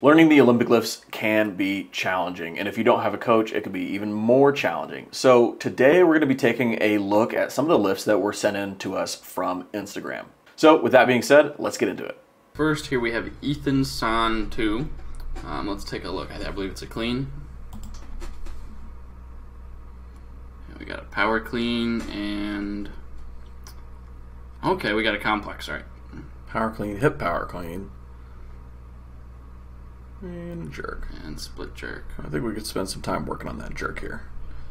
Learning the Olympic lifts can be challenging, and if you don't have a coach, it can be even more challenging. So today we're going to be taking a look at some of the lifts that were sent in to us from Instagram. So with that being said, let's get into it. First, here we have Ethan Son 2. Let's take a look. I believe it's a clean. We got a power clean and... Okay, we got a complex, all right. Power clean, hip power clean. And jerk. And split jerk. I think we could spend some time working on that jerk here.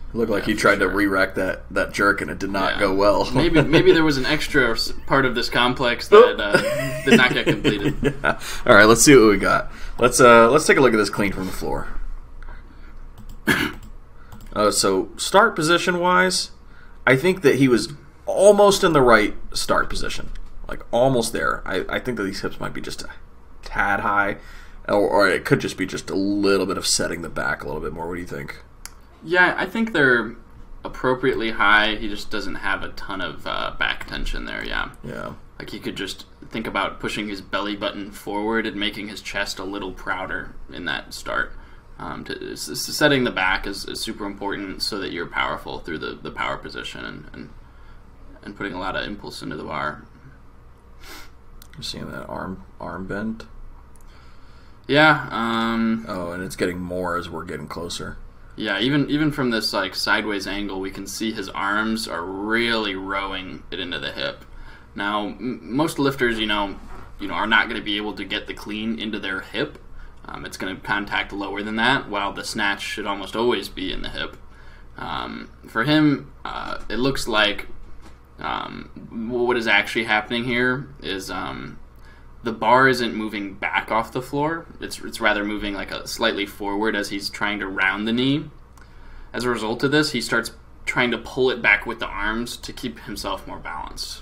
It looked like he tried to re-rack that jerk and it did not go well. maybe there was an extra part of this complex that did not get completed. Yeah. All right, let's see what we got. Let's take a look at this clean from the floor. So start position wise, I think that he was almost in the right start position, like almost there. I think that these hips might be just a tad high. Or it could just be just a little bit of setting the back a little bit more. What do you think? Yeah, I think they're appropriately high. He just doesn't have a ton of back tension there, yeah. Yeah. Like he could just think about pushing his belly button forward and making his chest a little prouder in that start. Setting the back is super important so that you're powerful through the power position and putting a lot of impulse into the bar. You're seeing that arm bend? Yeah. Oh, and it's getting more as we're getting closer. Yeah, even from this like sideways angle, we can see his arms are really rowing it into the hip. Now, most lifters, you know, are not going to be able to get the clean into their hip. It's going to contact lower than that, while the snatch should almost always be in the hip. For him, it looks like what is actually happening here is the bar isn't moving back off the floor. It's rather moving like slightly forward as he's trying to round the knee. As a result of this, he starts trying to pull it back with the arms to keep himself more balanced.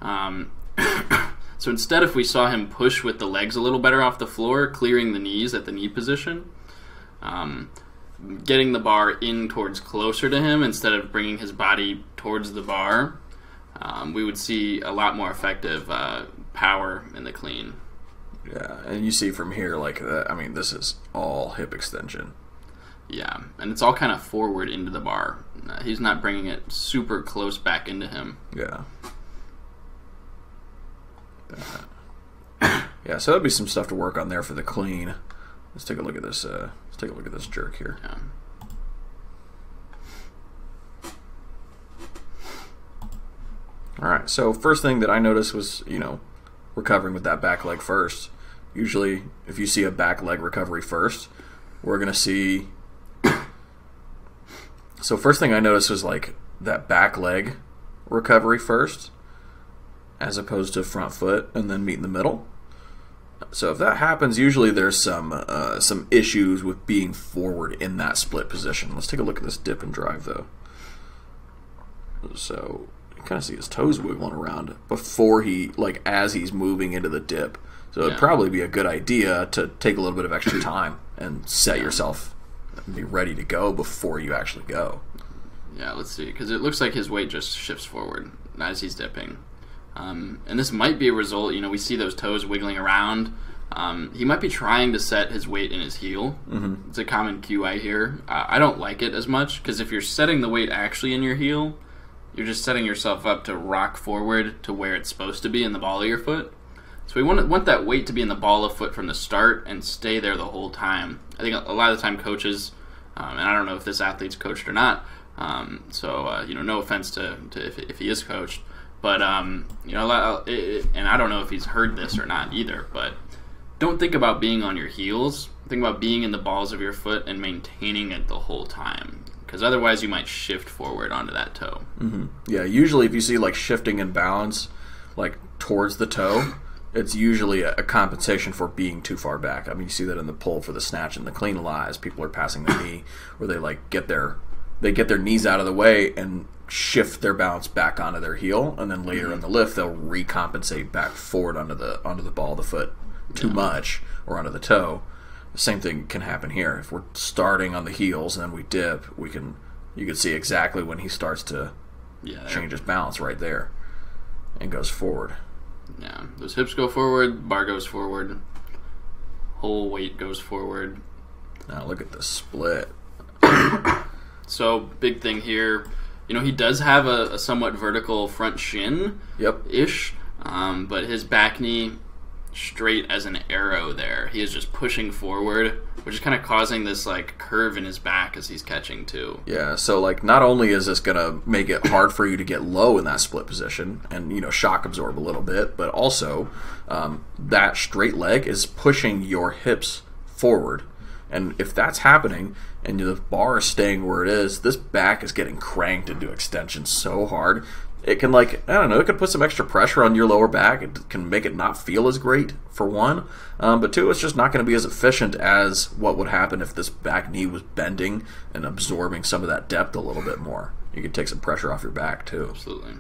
So instead, if we saw him push with the legs a little better off the floor, clearing the knees at the knee position, getting the bar in towards closer to him instead of bringing his body towards the bar, we would see a lot more effective power in the clean. Yeah, and you see from here, like, I mean, this is all hip extension. Yeah, and it's all kind of forward into the bar. He's not bringing it super close back into him. Yeah. Yeah, so that'd be some stuff to work on there for the clean. Let's take a look at this. Let's take a look at this jerk here. Yeah. All right. So first thing that I noticed was, recovering with that back leg first. Usually, if you see a back leg recovery first, we're gonna see. So first thing I noticed was like that back leg recovery first, as opposed to front foot and then meet in the middle. So if that happens, usually there's some issues with being forward in that split position. Let's take a look at this dip and drive though. So you kind of see his toes wiggling around before as he's moving into the dip. So it'd probably be a good idea to take a little bit of extra time and set yourself and be ready to go before you actually go. Yeah, let's see, because it looks like his weight just shifts forward as he's dipping. And this might be a result, we see those toes wiggling around. He might be trying to set his weight in his heel. Mm-hmm. It's a common cue I hear. I don't like it as much, because if you're setting the weight actually in your heel, you're just setting yourself up to rock forward to where it's supposed to be in the ball of your foot. So we want that weight to be in the ball of foot from the start and stay there the whole time. I think a lot of the time coaches, and I don't know if this athlete's coached or not, no offense to if he is coached, but and I don't know if he's heard this or not either, but don't think about being on your heels. Think about being in the balls of your foot and maintaining it the whole time, because otherwise you might shift forward onto that toe. Mm-hmm. Yeah, usually if you see like shifting in balance like towards the toe, it's usually a compensation for being too far back. I mean, you see that in the pull for the snatch and the clean a lot as people are passing the knee, where they like get their knees out of the way and shift their balance back onto their heel, and then later in the lift they'll recompensate back forward onto the ball of the foot too much or onto the toe. The same thing can happen here. If we're starting on the heels and then we dip, you can see exactly when he starts to change his balance right there and goes forward. Yeah, those hips go forward, bar goes forward. whole weight goes forward. Now look at the split. So, big thing here, he does have a somewhat vertical front shin. Yep. Ish. But his back knee, straight as an arrow there. He is just pushing forward, which is kind of causing this like curve in his back as he's catching too. Yeah, so like not only is this going to make it hard for you to get low in that split position and shock absorb a little bit, but also that straight leg is pushing your hips forward. And if that's happening and the bar is staying where it is, this back is getting cranked into extension so hard. It can, it could put some extra pressure on your lower back. It can make it not feel as great, for one. But two, it's just not going to be as efficient as what would happen if this back knee was bending and absorbing some of that depth a little bit more. You could take some pressure off your back, too. Absolutely.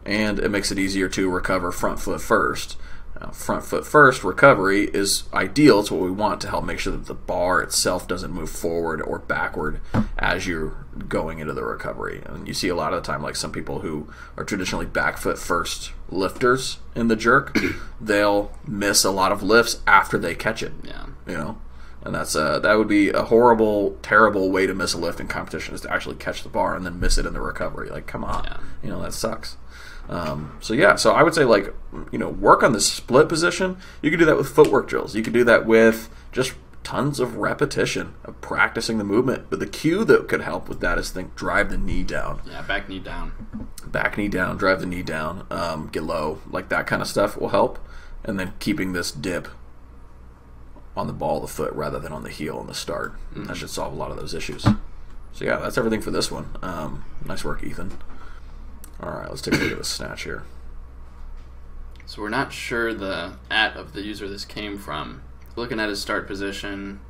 And it makes it easier to recover front foot first. Now, front foot first recovery is ideal. It's what we want to help make sure that the bar itself doesn't move forward or backward as you're going into the recovery. And you see a lot of the time, like some people who are traditionally back foot first lifters in the jerk, they'll miss a lot of lifts after they catch it. Yeah. And that would be a horrible, terrible way to miss a lift in competition, is to actually catch the bar and then miss it in the recovery. Like, come on. Yeah. That sucks. So I would say work on the split position. You can do that with footwork drills. You can do that with just tons of repetition of practicing the movement. But the cue that could help with that is drive the knee down. Yeah, back knee down. Back knee down, drive the knee down, get low. Like that kind of stuff will help. And then keeping this dip on the ball of the foot rather than on the heel in the start. Mm-hmm. That should solve a lot of those issues. So yeah, that's everything for this one. Nice work, Ethan. All right, let's take a look at the snatch here. So we're not sure the @ of the user this came from. Looking at his start position,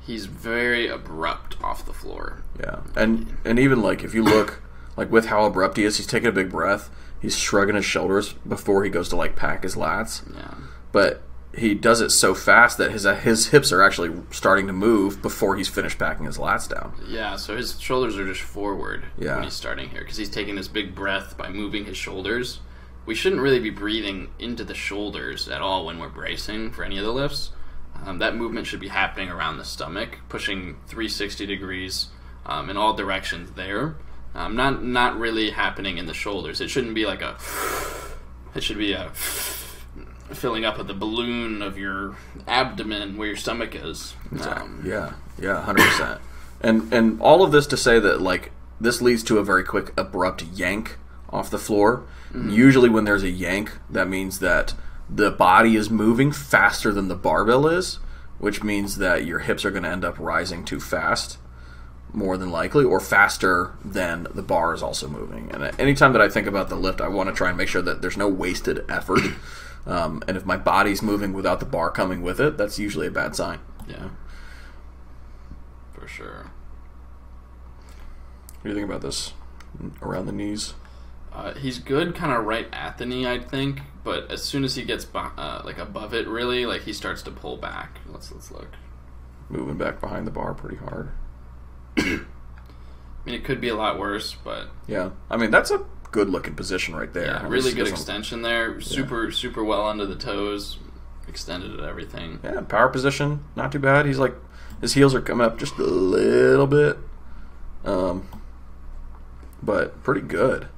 he's very abrupt off the floor. Yeah, and even if you look with how abrupt he is, he's taking a big breath. He's shrugging his shoulders before he goes to pack his lats. Yeah, but he does it so fast that his hips are actually starting to move before he's finished packing his lats down. Yeah, so his shoulders are just forward when he's starting here because he's taking this big breath by moving his shoulders. We shouldn't really be breathing into the shoulders at all when we're bracing for any of the lifts. That movement should be happening around the stomach, pushing 360 degrees in all directions there. Not really happening in the shoulders. It shouldn't be it should be a filling up of the balloon of your abdomen where your stomach is. Exactly. 100%. And all of this to say that this leads to a very quick abrupt yank off the floor. Mm-hmm. Usually when there's a yank, that means that the body is moving faster than the barbell is, which means that your hips are going to end up rising too fast, more than likely, or faster than the bar is also moving. And anytime that I think about the lift, I want to try and make sure that there's no wasted effort. And if my body's moving without the bar coming with it, that's usually a bad sign. Yeah, for sure. What do you think about this around the knees? He's good kind of right at the knee, I think, but as soon as he gets above it, really, he starts to pull back. Let's look. Moving back behind the bar pretty hard. I mean, it could be a lot worse, but... Yeah, I mean, that's a good-looking position right there. Yeah, really good extension there. Super well under the toes. Extended at everything. Yeah, power position, not too bad. He's his heels are coming up just a little bit. But pretty good.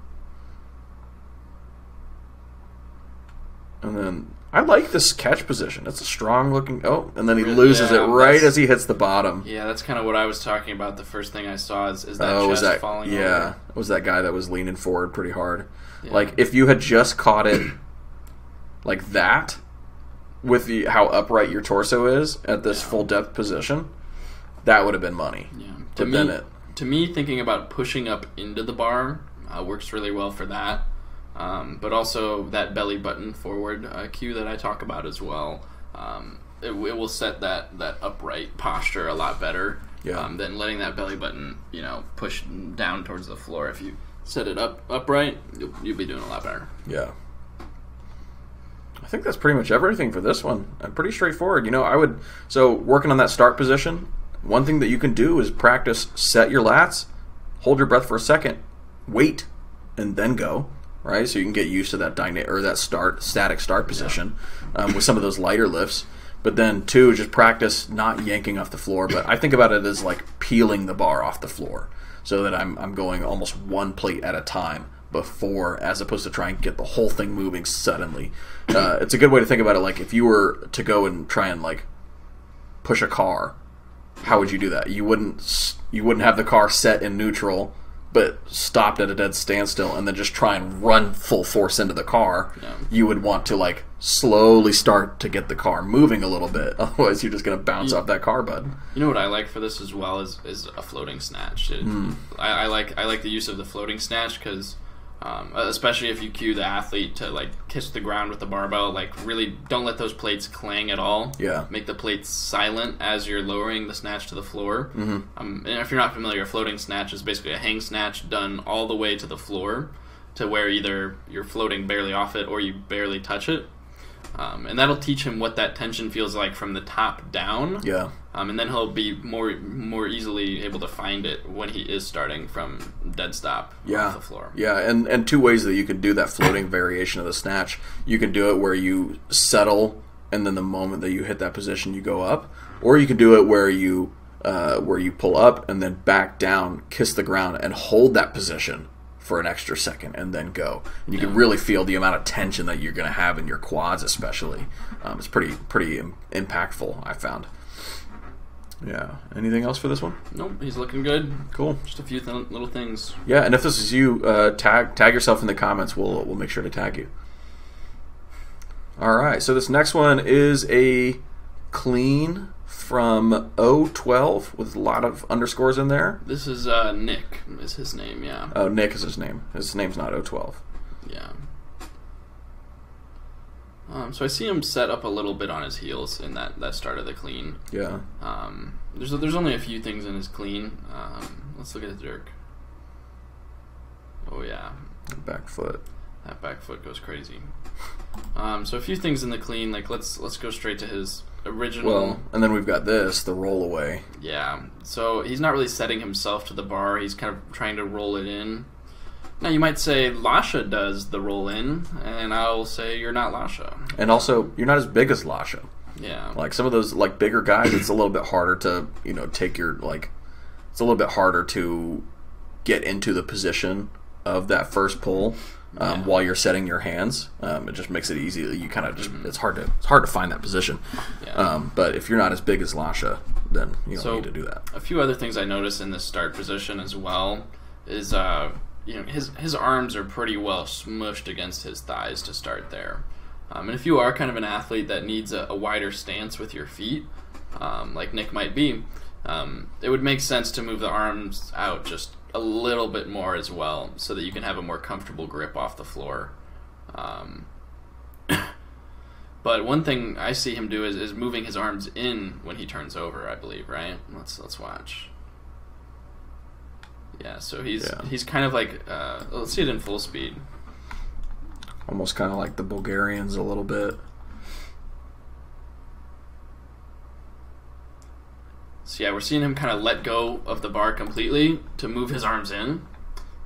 And then I like this catch position. It's a strong looking. Oh, and then he loses it right as he hits the bottom. Yeah, that's kind of what I was talking about. The first thing I saw is that chest falling over. Yeah, it was that guy that was leaning forward pretty hard. Yeah. If you had just caught it like that, with how upright your torso is at this full depth position, that would have been money. Yeah. To me, thinking about pushing up into the bar works really well for that. But also that belly button forward cue that I talk about as well. It will set that upright posture a lot better than letting that belly button, push down towards the floor. If you set it upright, you'll be doing a lot better. Yeah. I think that's pretty much everything for this one. Pretty straightforward. So working on that start position, one thing that you can do is practice set your lats, hold your breath for a second, wait, and then go. right? So you can get used to that static start position with some of those lighter lifts. But then, two, just practice not yanking off the floor. But I think about it as like peeling the bar off the floor, so that I'm going almost one plate at a time before, as opposed to trying to get the whole thing moving suddenly. It's a good way to think about it. Like if you were to go and try and like push a car, how would you do that? You wouldn't have the car set in neutral, but stopped at a dead standstill, and then just try and run full force into the car. Yeah. You would want to like slowly start to get the car moving a little bit. Otherwise, you're just going to bounce off that car, bud. You know what I like for this as well is a floating snatch. I like the use of the floating snatch because, especially if you cue the athlete to like kiss the ground with the barbell, like really don't let those plates clang at all. Yeah. Make the plates silent as you're lowering the snatch to the floor. And if you're not familiar, a floating snatch is basically a hang snatch done all the way to the floor, to where either you're floating barely off it or you barely touch it. And that'll teach him what that tension feels like from the top down. Yeah. And then he'll be more easily able to find it when he is starting from dead stop off the floor. Yeah, and two ways that you can do that floating variation of the snatch. You can do it where you settle, and then the moment that you hit that position, you go up. Or you can do it where you pull up and then back down, kiss the ground, and hold that position for an extra second and then go. And you can really feel the amount of tension that you're going to have in your quads, especially. It's pretty impactful, I found. Yeah. Anything else for this one? Nope, he's looking good. Cool. Just a few little things. Yeah, and if this is you, tag yourself in the comments. We'll make sure to tag you. All right. So this next one is a clean from 012 with a lot of underscores in there. This is Nick is his name, yeah. Oh, Nick is his name. His name's not 012. Yeah. So I see him set up a little bit on his heels in that start of the clean. Yeah. There's only a few things in his clean. Let's look at the jerk. Oh yeah. Back foot. That back foot goes crazy. So a few things in the clean. Like let's go straight to his original. Well, and then we've got the roll away. Yeah. So he's not really setting himself to the bar. He's kind of trying to roll it in. Now you might say Lasha does the roll in, and I'll say you're not Lasha. And also, you're not as big as Lasha. Yeah. Like some of those like bigger guys, it's a little bit harder to take your it's a little bit harder to get into the position of that first pull while you're setting your hands. It just makes it easy. You kind of just it's hard to find that position. Yeah. But if you're not as big as Lasha, then you don't need to do that. A few other things I noticed in this start position as well is his arms are pretty well smushed against his thighs to start there. And if you are kind of an athlete that needs a wider stance with your feet, like Nick might be, it would make sense to move the arms out just a little bit more as well, so that you can have a more comfortable grip off the floor. But one thing I see him do is moving his arms in when he turns over, I believe, right? Let's watch. Yeah, so he's kind of like let's see it in full speed. Almost kind of like the Bulgarians a little bit. So yeah, we're seeing him kind of let go of the bar completely to move his arms in,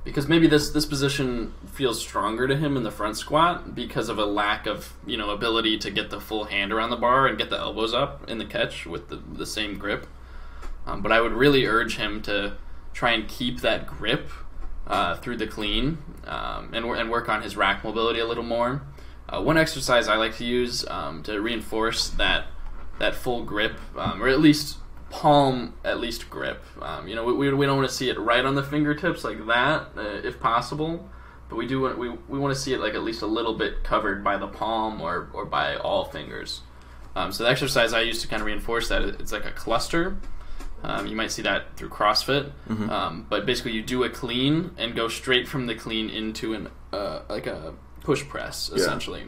because maybe this position feels stronger to him in the front squat because of a lack of ability to get the full hand around the bar and get the elbows up in the catch with the same grip. But I would really urge him to try and keep that grip through the clean and work on his rack mobility a little more. One exercise I like to use to reinforce that full grip, or at least palm grip. We don't want to see it right on the fingertips like that, if possible, but we want to see it like at least a little bit covered by the palm or by all fingers. So the exercise I use to kind of reinforce that, it's like a cluster. You might see that through CrossFit, but basically you do a clean and go straight from the clean into like a push press, essentially,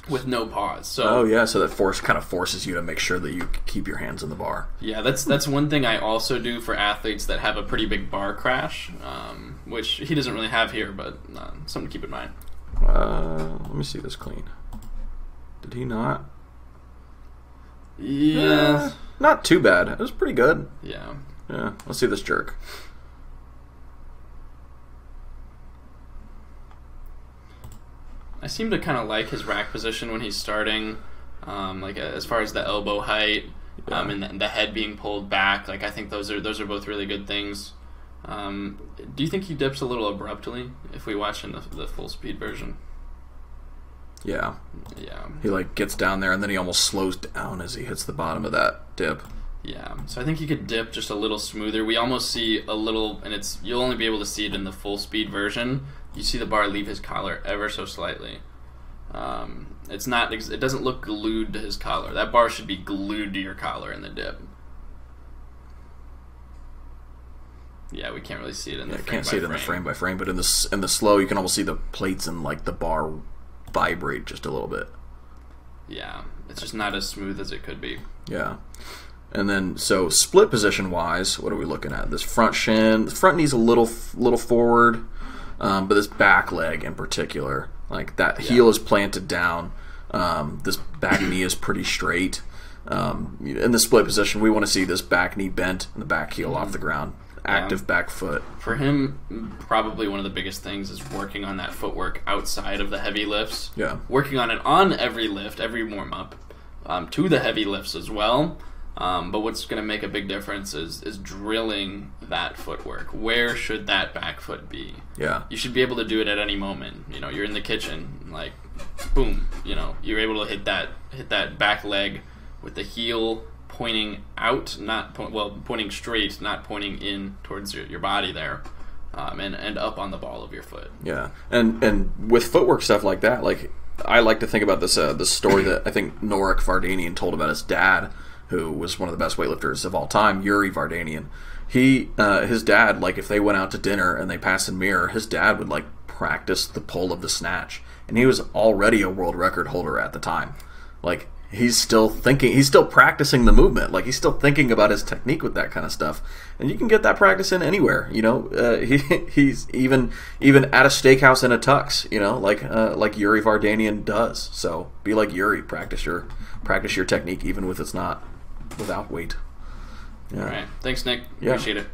with no pause. So so that kind of forces you to make sure that you keep your hands in the bar. Yeah, that's one thing I also do for athletes that have a pretty big bar crash, which he doesn't really have here, but something to keep in mind. Let me see this clean. Did he not? Yeah. Not too bad. It was pretty good. Yeah. Yeah. Let's see this jerk. I seem to kind of like his rack position when he's starting, like as far as the elbow height, and the head being pulled back. Like I think those are both really good things. Do you think he dips a little abruptly if we watch in the full speed version? Yeah. Yeah. He like gets down there and then he almost slows down as he hits the bottom of that dip. Yeah. So I think he could dip just a little smoother. We almost see a little, and you'll only be able to see it in the full speed version. You see the bar leave his collar ever so slightly. It doesn't look glued to his collar. That bar should be glued to your collar in the dip. Yeah, we can't really see it in the frame by frame. Can't see it in the frame by frame, but in the slow, you can almost see the plates and like the bar vibrate just a little bit. Yeah, it's just not as smooth as it could be. Yeah. And then, so split position wise, what are we looking at? This front shin, the front knee's a little forward, but this back leg in particular, like that heel is planted down. This back knee is pretty straight. In the split position, we want to see this back knee bent and the back heel off the ground. Active back foot. For him, probably one of the biggest things is working on that footwork outside of the heavy lifts. Yeah. Working on it on every lift, every warm-up, to the heavy lifts as well. But what's going to make a big difference is drilling that footwork. Where should that back foot be? Yeah. You should be able to do it at any moment. You know, you're in the kitchen, like, boom, you know, you're able to hit that back leg with the heel pointing out, pointing straight, not pointing in towards your body there, and up on the ball of your foot. Yeah, and with footwork stuff like that, like I like to think about this story that I think Norik Vardanian told about his dad, who was one of the best weightlifters of all time, Yuri Vardanian. His dad, like if they went out to dinner and they passed a mirror, his dad would like practice the pull of the snatch, and he was already a world record holder at the time. Like he's still practicing the movement, like he's still thinking about his technique with that kind of stuff, and you can get that practice in anywhere. You know, he's even at a steakhouse in a tux. You know, like Yuri Vardanian does. So be like Yuri, practice your technique even if it's not without weight. Yeah. All right, thanks, Nick. Yeah. Appreciate it.